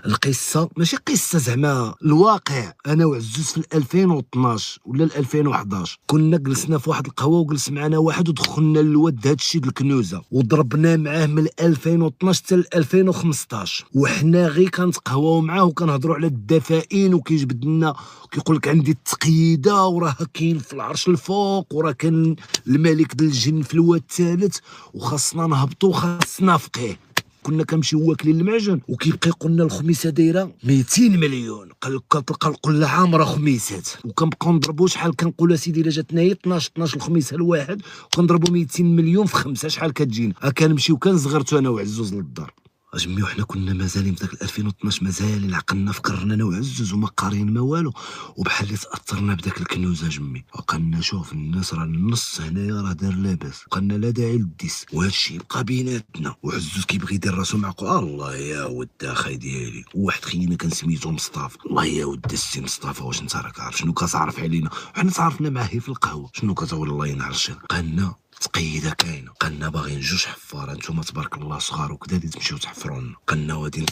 القصه ماشي قصه زعما الواقع. انا وعزوز في 2012 ولا 2011 كنا جلسنا في واحد القهوه وجلس معنا واحد ودخلنا للواد هادشي د الكنوزه وضربنا معاه من 2012 حتى 2015 وحنا غير كنتقهواو معاه وكنهضروا على الدفائن وكيجبد لنا كيقول لك عندي التقييده وراه كاين في العرش الفوق وراه كان الملك ديال الجن في الواد الثالث وخاصنا نهبطوا وخاصنا فقيه. كنا كنمشيو واكلين المعجن وكيبقى يقول لنا الخميسه دايره 200 مليون. قال لك كتلقى القله عامره خميسات وكنبقاو نضربوا شحال كنقول اسيدي الا جاتنا هي 12 الخميسه الواحد وكنضربوا 200 مليون في خمسه شحال كتجينا. كنمشيو كنصغرتو انا وعزوز للدار اجمي وحنا كنا مازالين في ذاك 2012 مازالين عقلنا فكرنا انا وعزوز وما قارين ما والو وبحال اللي تاثرنا بداك الكنوزه جمي. وقالنا شوف الناس راه النص هنايا راه دار لاباس قالنا لا داعي للديس وهذا الشيء يبقى بيناتنا. وعزوز كيبغي يدير راسو معقول الله يا ود اخي ديالي. وواحد خينا كان سميتو مصطفى الله يا ود السي مصطفى واش انت راك عارف شنو كتعرف علينا حنا تعرفنا معاه في القهوه شنو كتقول الله ينعرش. قالنا تقيده كاينه قالنا باغيين جوج حفاره نتوما تبارك الله صغار وكذا اللي تمشيو تحفروا لنا. قالنا غادي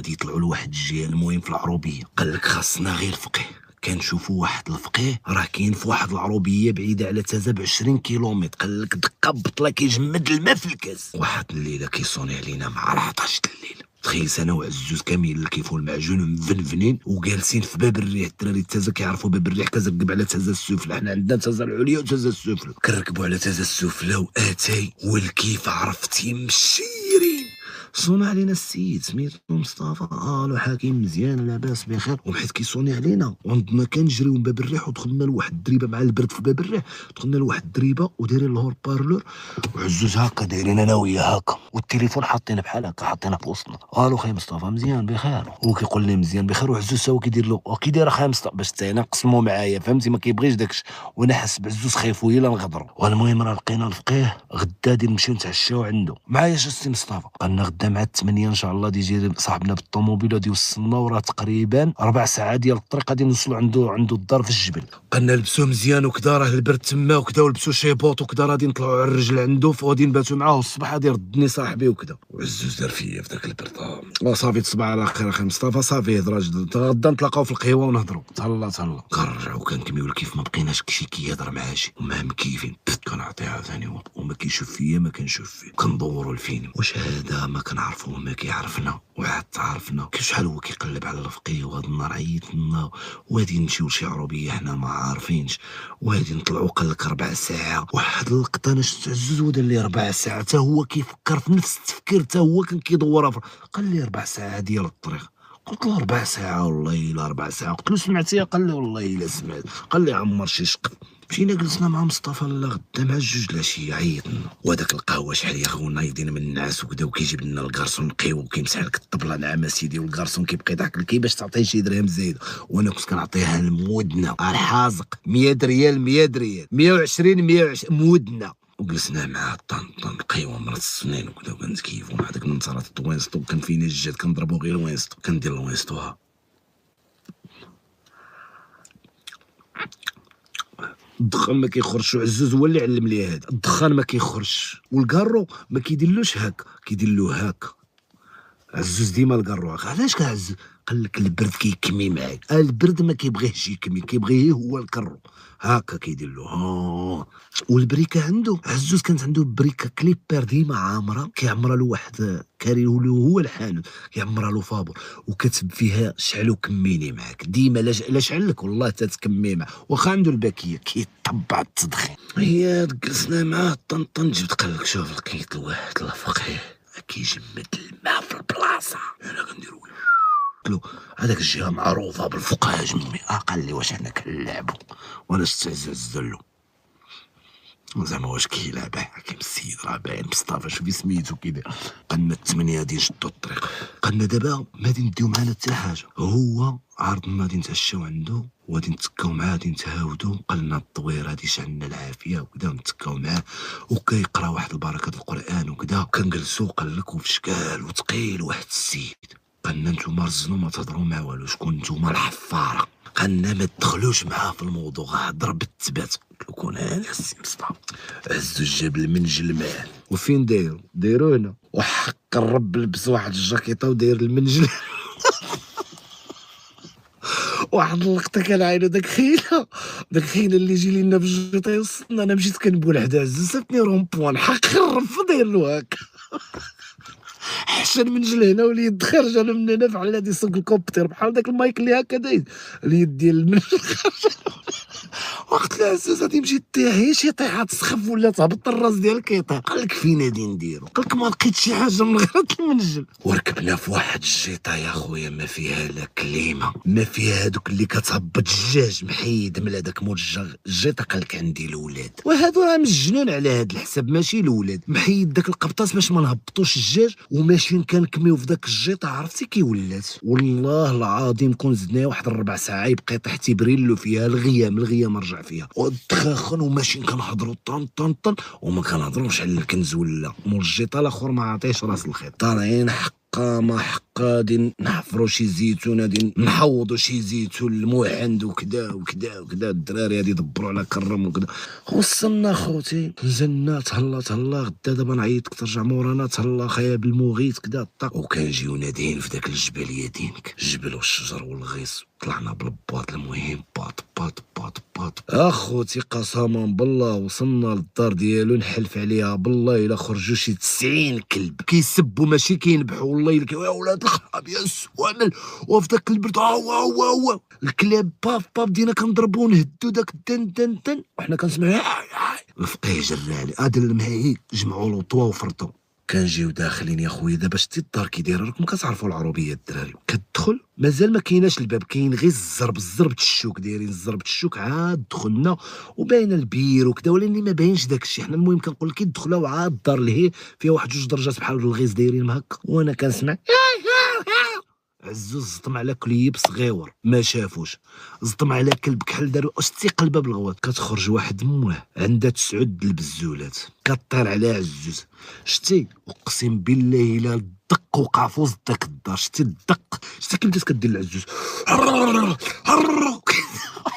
يطلعوا لواحد الجهه المهم في العروبيه. قال لك خاصنا غير فقيه. كنشوفوا واحد الفقيه راه كاين في واحد العروبيه بعيده على تازا ب 20 كيلومتر. قال لك دقه بطله كيجمد الماء في الكاس. واحد الليله كيصوني علينا مع 11 الليل تخيل انا وعزوز كاملين كيفوا المعجون مفنفنين وجالسين في باب الريح. الدراري تازا كيعرفوا باب الريح كتركب على تازا السفلى. حنا عندنا تازا العليا وتازا السفلى كنركبوا على تازا السفلى واتاي والكيف عرفتي مشيرين. صونا علينا السيد سميتو مصطفى الو حكيم مزيان لاباس بخير. وحيت كيصوني علينا وعندنا كنجريو من باب الريح ودخلنا لواحد الدريبه مع البرد في باب الريح. دخلنا لواحد الدريبه ودايرين الهور بارلور وعزوز هكا دايرين انا وياه هكا والتليفون حاطينه بحال هكا حاطينه في وسطنا. الو خي مصطفى مزيان بخير. هو كيقول لي مزيان بخير وعزوز هو كيدير له كي داير اخي مصطفى باش حتى انا نقسمو معايا فهمتي ما كيبغيش داكشي. وانا حاس بعزوز خايفو يلا نغدروا. والمهم راه لقينا الفقيه غدا غادي نمشيو نتعشاو عنده معايا السي مصطفى. قالنا غدا مع 8 ان شاء الله دي يجي صاحبنا بالطوموبيل غادي يوصلنا وراه تقريبا 4 ساعات ديال الطريق غادي نوصلوا عنده الدار في الجبل. قالنا لبسوا مزيان وكذا راه البرد تما وكذا ولبسوا شيبوط وكذا غادي نطلعوا على الرجل عنده فغادي نباتوا معاه والصباح غادي يردني صاحبي وكذا. وعزوز دار فيا في ذاك البرد صافي تصبح على خير اخي مصطفى صافي هضره جدد غدا نتلاقاو في القهوه ونهضروا تهلا كنرجعوا كنكميو كيف ما بقيناش شي كيهضر مع شي وما مكيفين كنعطيها ثاني وما كيشوف فيا ما كنشوف فيه. كندوروا الفيلم واش هذا ما كنعرفوه ما كيعرفنا وعاد تعرفنا كيف شحال هو كيقلب على الفقيه. وهذا النهار عيطنا وغادي نمشيو لشي عروبيه حنا ما عارفينش وغادي نطلعوا. قال لك 4 ساعات واحد اللقطه انا شفت عزوز ودار لي 4 ساعات حتى هو كيفكر في نفس التفكير حتى هو كان كيدورها. قال لي 4 ساعات ديال الطريق. قلت له 4 ساعات والله الا 4 ساعات. قلت له سمعتي؟ قال لي والله الا سمعت. قال لي عمر شي شق. مشينا جلسنا مع مصطفى غدا مع الجوج العشيه عيطنا وهذاك القهوه شحال يا خو نايضين من الناس وكذا وكيجيب لنا الكارسون نقيو وكيمسح لك الطبله نعم سيدي والكارسون كيبقى يضحك لك باش تعطيه شي درهم زايد. وانا كنت كنعطيها المودنه الحازق 100 ريال 120 مودنه. وجلسنا معاه طن نقيو مرات السنين وكذا وكنتكيفو مع داك النصرات الوينستو. كان فينا الجد كنضربو غير الوينستو كندير الوينستو الدخان ما كيخرجش. عزوز هو اللي علم لي هذا الدخان ما كيخرجش والكارو ما كيديرلوش هكا كيدير له هكا. عزوز ديما الكارو علاش كعزوز؟ قال لك البرد كيكمي معاك. البرد ما كيبغيهش يكمي كيبغيه هو الكرو هكا كيدير له والبريكه عنده عزوز كانت عنده بريكه كليبر ديما عامره كيعمرها له واحد كاريو له هو الحانوت كيعمرها له فابور وكتب فيها شعلو كميني معاك ديما لا شعل لك والله تتكمي معاه واخا عنده الباكيه كيطبع التدخين. هي جلسنا معاه طنطن جبت قال لك شوف لقيت واحد الفقيه كيجمد الماء في البلاصه. انا كنديرو له هذاك الجهه معروفه بالفقهاء جمي. قال لي واش حنا كنلعبوا وانا استعزز له زعما واش كيلعب حكيم السيد راه باين مصطفى شوفي سميتو كي قالنا 8 غادي نشدو الطريق. قالنا دابا ما غادي نديو معانا حتى حاجه. هو عرضنا غادي نتعشاو عنده وغادي نتكاو معاه غادي نتهاودو. قالنا الطوير هادي شعلنا العافيه وكذا ونتكاو معاه وكيقرا واحد البركه القران وكذا. كنجلسو قال لك وفي شكال وثقيل واحد السيد. قالنا نتوما رزنوا ما تهضروا مع والو شكون نتوما الحفاره. قالنا ما تدخلوش معاه في الموضوع هضر بالتبات. قلت له كون انا السي مصطفى عزو جاب المنجل معاه. وفين دايرو هنا وحق الرب لبس واحد الجاكيطه وداير المنجل واحد اللقطه كنعاينو داك خينا اللي يجي لينا بالجيطه يوصلنا. انا مشيت كنبول حدا عزوز صيفطني رومبوان حق الرف داير له هكا حشر من جل هنا واليد خارجه انا من هنا بحال هادي يسوق الكوبتر بحال داك المايك اللي هكا داير اليد ديال المنجل خارجه. وقت العزوز غادي يمشي طيح هي شي طيحه تسخف ولا تهبط الراس ديالك يطيح. قال لك فين غادي نديرو؟ قال لك ما لقيت شي حاجه من غير المنجل. وركبنا في واحد الجيطه يا خويا ما فيها لا كليمه، ما فيها هذوك اللي كتهبط الدجاج محيد من هذاك مول الجيطه. قال لك عندي الاولاد وهادو راه مجنون على هاد الحساب ماشي الاولاد، محيد داك القبطاس باش ما نهبطوش الدجاج وماشيين كنكميو في داك الجيطه. عرفتي كي ولات؟ والله العظيم كون زدنا واحد 4 ساعات يبقى يطيح تيبريلو فيها الغيام رجع فيها ودخاخن وماشيين كنهضروا طن طن طن وما كنهضروش على الكنز ولا مول الجيطه. الاخر ما عطيش راس الخيط طالعين حقا ما حقا غادي نحفروا شي زيتون غادي نحوضوا شي زيتون الموحند وكذا وكذا وكذا. الدراري غادي يدبروا على كرم وكذا. وصلنا خوتي نزلنا تهلا غدا دابا نعيطك ترجع مورانا تهلا خايا بالمغيث كذا طاق. وكنجيو نادين في داك الجبل دينك الجبل والشجر والغيص. طلعنا بالباط المهم باط باط باط باط اخوتي قسما بالله. وصلنا للدار ديالو نحلف عليها بالله الا خرجوا شي 90 كلب كيسبوا ماشي كينبحوا. والله الا يا ولاد الخراب يا السوامل. وفي داك البرد هو الكلاب باف باف بدينا كنضربوا نهدوا داك الدن دن دن وحنا كنسمعوا الفقيه جرالي هذا المهيك جمعوا له طوا وفرطوا. كنجيو داخلين يا خويا. دابا شتي الدار كي دايره راكم كتعرفوا العروبيه الدراري. كتدخل مازال ما كايناش الباب كاين غير الزرب الشوك دايرين الزرب الشوك. عاد دخلنا وباين البير وكذا ولكن ما باينش داك الشيء. حنا المهم كنقول لك دخلوا وعاد الدار اللي هي فيها واحد 2 درجات بحال الغيز دايرين هكا. وانا كنسمع عزوز زطم على كليب صغيور ما شافوش. زطم على كلب كحل دارو شتي قلبه بالغوات. كتخرج واحد موه عندها 9 البزولات كطير على عزوز. شتي اقسم بالله الا دق وقع في وسط داك الدار. شتي الدق شتي كي بدات كدير العزوز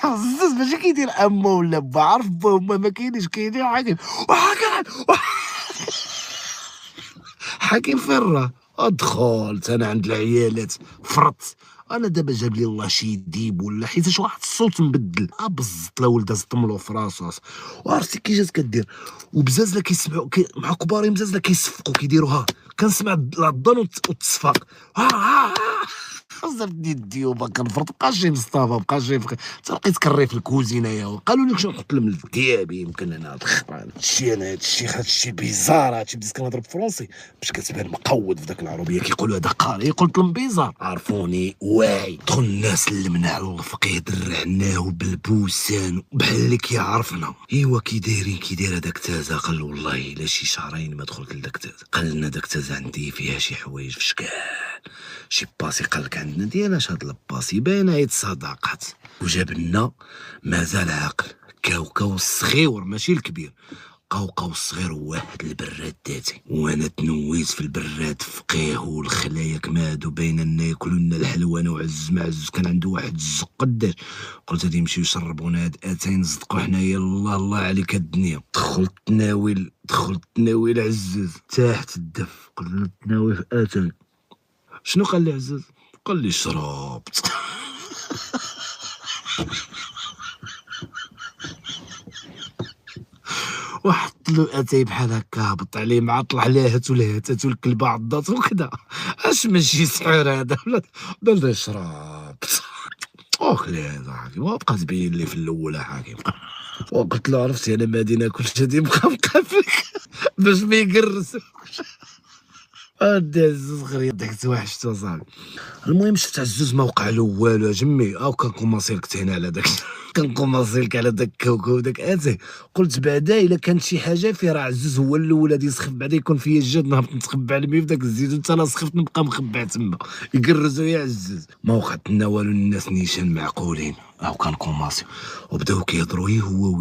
عزوز ماشي كيدير اما ولا با عارف با هما ما كاينينش كاينين حكيم فين راه. دخلت انا عند العيالات فرط. انا دابا جاب لي الله شي ديب ولا حيت واحد الصوت مبدل بزط لا ولد زطملو في راسو. وعرفتي كي جات كدير وبزازله كيسمعوا مع كبارين بزازله كيصفقوا كيديروها. كنسمع العضان والتصفاق زرت يديوبا كنفرط بقاش شي مصطفى بقاش شي حتى لقيت كري في الكوزينه يا قالوا لي شنو نحط الملف ديابي يمكن انا هادشي انا هادشي بيزار. هادشي بديت كنهضر بالفرنسي باش كتبان مقود في داك العربيه كيقولوا هذا قاري. قلت لهم بيزار عرفوني واعي. دخل الناس سلمنا على الفقيه درعناه بالبوسان بحال اللي كيعرفنا. ايوا كي دايرين كي داير هذاك تازا. قال والله الا شي شهرين ما دخلت لذاك تازا. قال لنا داك تازا عندي فيها شي حوايج في شكال شي باسي. قال لك عندنا ديالاش هاد الباسي باينه يتصدقات. وجاب لنا مازال عاقل كاوكاو الصغير ماشي الكبير. قوقاو الصغير واحد البراد داتي. وانا تنويت في البراد فقيه والخلايا كمادو باينه لنا ياكلوا لنا الحلوى. انا وعز مع عز كان عنده واحد الزق قداش. قلت غادي يمشيو يشربونا هاد اتاين نصدقوا حنايا. الله عليك الدنيا. دخلت تناويل عزوز تحت الدف. قلت له تناوي في اتاين. شنو قال لي عزوز؟ قال لي شربت وحط له اتاي بحال هكا هبط عليه مع طلع لاهت والكلبه عضات وكذا. اش ماشي سحر هذا ولا شربت وكلي هذا حاكم. وبقات باين لي في الاولى حاكم. وقلت له عرفتي انا ما غادي ناكلش غادي نبقى فيك باش ما يقرصوش. عزوز غير ضحكت وحشت صاحبي. المهم شفت عزوز ما وقع له والو جمي. كنكومونسي لك هنا على داك كنكومونسي لك على داك كوكو داك اتاي. قلت بعدا الا كانت شي حاجه فيه راه عزوز هو الاول غادي يسخف بعدا يكون فيا الجد نهبط نتخبى على مي في داك الزيت وانت انا سخفت نبقى مخبع تما يقرزوا يا عزوز. ما وقعت لنا والو. الناس نيشان معقولين كان كوماسي وبداو كيهضروا هي هو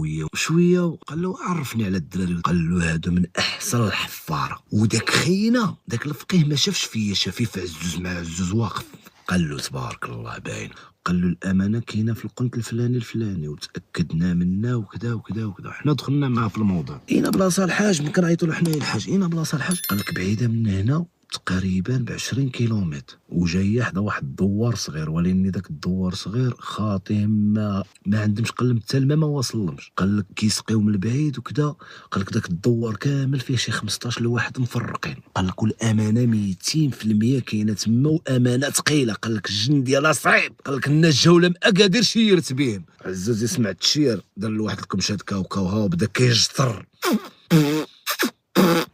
وياه شويه. قال له عرفني على الدراري. قال له هادو من احسن الحفاره. وداك خينا داك الفقيه ما شافش فيا شافي في عزوز مع عزوز واقف. قال له تبارك الله باين. قال له الامانه كاينه في القنت الفلاني وتاكدنا منها وكذا حنا دخلنا معاه في الموضوع. اين بلاصه الحاج ما كنعيطوا له حنايا الحاج اين بلاصه الحاج. قال لك بعيده من هنا تقريبا ب20 كيلومتر، وجايه حدا واحد الدوار صغير، ولكن داك الدوار صغير خاطي ما عندهمش قلم حتى الماء ما واصلهمش. قال لك كيسقيو من بعيد وكذا. قال لك داك الدوار كامل فيه شي 15 لواحد مفرقين. قال لك والامانه 200% كاينه تما، وامانه ثقيله. قال لك الجن ديالها صعيب. قال لك الناس جاو لم اكادير شيرت بهم. عزوز يسمع التشير، دار له واحد الكمشات كاوكاوها وبدا كيجطر.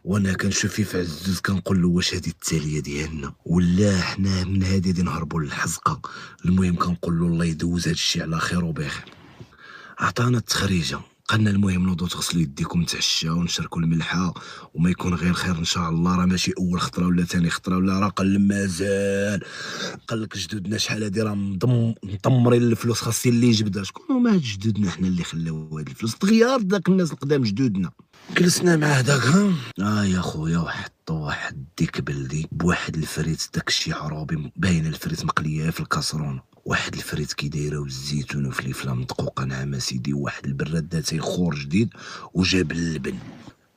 وانا كنشوف فيه في عزوز كنقول له واش هذه التاليه ديالنا ولا حنا من هذه غادي نهربوا للحزقه. المهم كنقول له الله يدوز هذا الشيء على خير وبخير. عطانا التخريجه، قالنا المهم نوضوا تغسلوا يديكم نتعشاو ونشركوا الملحه وما يكون غير خير ان شاء الله. راه ماشي اول خطره ولا ثاني خطره ولا راه قال مازال. قال لك جدودنا شحال هادي راه مطمرين الفلوس، خاصين اللي يجبدها. شكون هما هاد جدودنا حنا اللي خلاو هاد الفلوس؟ تغيار داك الناس القدام جدودنا. جلسنا معاه داك يا خويا وحطوا واحد ديك بلدي بواحد الفريت، داك الشيء عروبي باين الفريت مقليه في الكاسرونه. واحد الفريت كي دايره والزيتون وفليفله مدقوقه ناعمه سيدي، واحد البراد داتي خور جديد وجاب اللبن.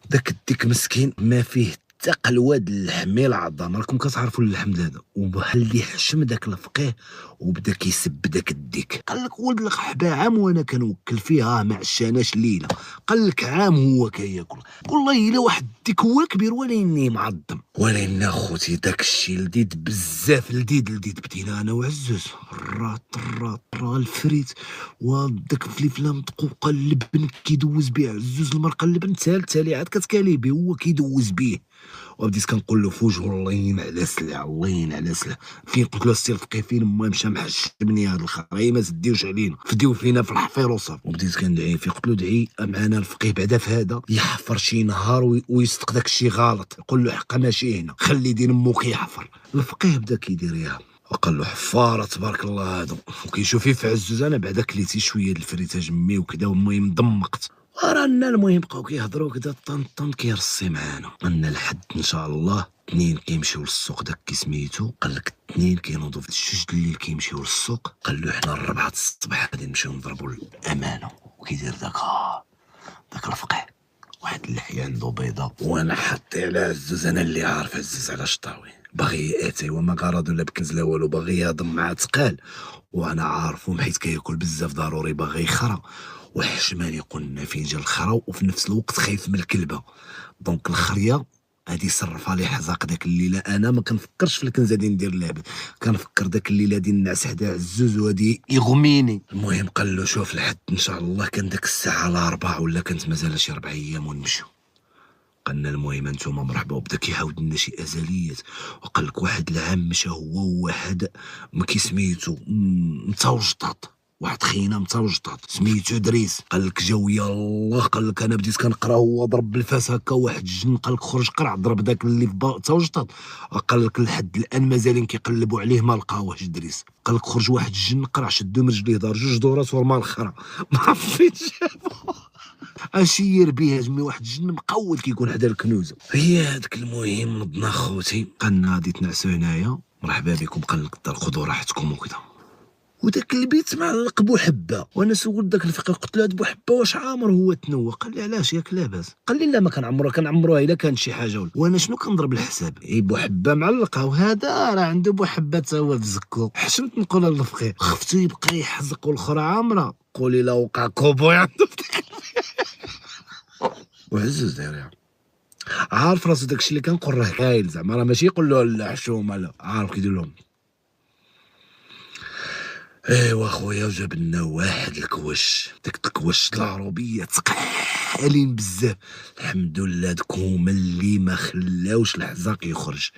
داك الديك مسكين ما فيه حتى قلوه اللحم العظام، راكم كتعرفوا اللحم هذا، وبحال اللي حشم داك الفقيه وبدا كيسب داك الديك. قال لك ولد القحبه عام وانا كنوكل فيها ما عشاناش ليله. قال لك عام هو كياكل. والله الا واحد الديك هو كبير وليني معظم. ولكن اخوتي داك الشيء لذيذ بزاف، لذيذ. بدينا انا وعزوز الرات الفريت وداك الفليفله مدقوقه، اللبن كيدوز به عزوز، المرقه اللبن تالي عاد كتكالي به هو كيدوز به. وبديت كنقول له في وجهه الله ينعم على سلع، الله ينعم على سلع. فين قلت له السير فقيه فين ما مشى محشمني هاد الخراي ما تديوش علينا، فديو فينا في الحفير وصافي. وبديت كندعي فيه، قلت له دعي معنا الفقيه بعدا في هذا يحفر شي نهار ويصدق داك الشيء غلط، يقول له حقا ماشي هنا، خلي دين امك يحفر. الفقيه بدا كيديريها وقال له حفاره تبارك الله هادو، وكيشوف فيه في عزوز. انا بعدا كليتي شويه د الفريته جمي وكذا، والمهم ضمقت. ورانا المهم بقاو كيهضروا كدا طن كيرصي معانا. قلنا لحد ان شاء الله 2 كيمشيو للسوق داك كي سميتو. قال لك 2 كينوضوا في 2 الليل كيمشيو للسوق. قال له حنا 4 الصباح غادي نمشيو نضربوا الامانه. وكيدير داك الفقيه واحد اللحيه عنده بيضه، وانا حطي على عزوز. انا اللي عارف عزوز علاش طاوي باغي ياتي وما غرض ولا بكنز لا والو، باغي يهضم مع تقال. وانا عارفو حيت كياكل بزاف ضروري باغي يخرى وحشماني. قلنا فين جا الخرا وفي نفس الوقت خايف من الكلبه. دونك الخريه هادي صرفها لي حزاق داك الليله. انا ما كنفكرش في الكنز غادي ندير اللعبه، كنفكر داك الليله غادي نعس حدا عزوز وغادي يغميني. المهم قال له شوف لحد ان شاء الله كان داك الساعه على 4 ولا كانت مازال شي 4 ايام ونمشيو. قالنا المهم انتوما مرحبا. وبدا كيعاود لنا شي ازليات. وقال لك واحد العام مشى هو وواحد ما كيسميتو متوجطط، واحد خينا متوجطط سميتو دريس. قال لك جاو يلاه. قال لك انا بديت كنقرا هو ضرب بالفاس هكا واحد الجن. قال لك خرج قرع ضرب داك اللي في توجطط. قال لك لحد الان مازالين كيقلبوا عليه ما لقاوهش دريس. قال لك خرج واحد الجن قرع شدو من رجليه دار 2 دورات ورمى الخرا ما عرف فين جابو. اشير بيه جمي واحد الجن مقود كيكون حدا الكنوزه. هي هذاك المهم نضنا خوتي. قالنا غادي تنعسوا هنايا مرحبا بكم. قال لك الدار خذوا راحتكم وكذا. وداك البيت معلق بوحبه. وانا سولت داك الفقيه قلت له هاد بوحبه واش عامر هو تنوى؟ قال لي علاش ياك لاباس؟ قال لي لا ما كنعمروها الا كانت شي حاجه ولا. وانا شنو كنضرب الحساب؟ بوحبه معلقه وهذا راه عنده بوحبه تا هو في زكو. حشمت نقولها للفقيه خفتو يبقى يحزق والاخرى عامره. قولي لا وقع كوبوي عنده وعزوز دايرها عارف راسو داكشي اللي كنقول راه كاين زعما راه ماشي يقول له لا حشومه لا عارف كيدير لهم. ايوا خويا جاب لنا واحد الكوش. داك الكوش العروبيه ثقالين بزاف الحمد لله. داك هما اللي ما خلاوش الحزاق يخرج.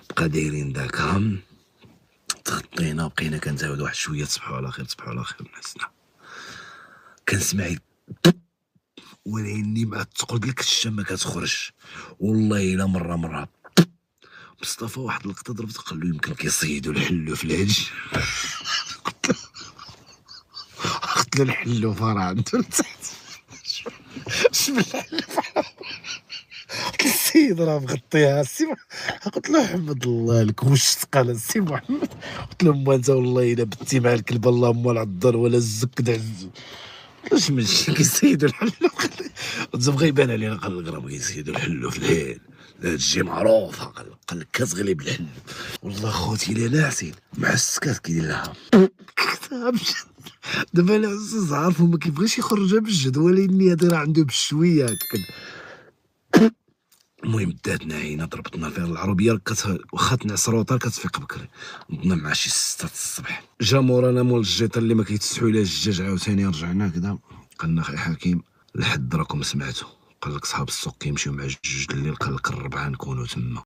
بقى دايرين داك تغطينا بقينا كنزاود واحد شويه. تصبحوا على خير نعسنا. كنسمع ولاني ما تقول لك الشام ما كتخرج. والله الا مره مصطفى واحد اللقطه ضربت. قال له يمكن كيصيدوا الحلو في الهج. قلت له الحلو فرع عنده لتحت. شبه الحلو قلت السيد راه مغطيها السي. قلت له حمد الله لك واش ثقل السي محمد. قلت له ما انت والله الا بتي مع الكلبه اللهم ولا الضر ولا الزك عزو. واش ماشي كيصيدوا الحلو. تبغى يبان علينا. قال لك راه كيصيدوا الحلو في الهيل تجي معروفه. قال لك كتغلب الحل. والله خوتي لا ناسين مع السكات كيدير لها. دابا انا عزوز عارفو ما كيبغيش يخرجها بالجدول، اني هادي راه عنده بشويه هكا. المهم داتنا عينا ضربتنا فيها العربيه، واخا تنعس روطار كتفيق بكري. نضنا مع شي 6 الصباح، جا مورانا مول الجيطه اللي ما كيتسحو عليه الدجاج، عاوتاني رجعنا كدا قالنا اخي حكيم الحد راكم سمعتو، قال لك صحاب السوق كيمشيو مع 2 الليل، قال لك 4 نكونوا تما.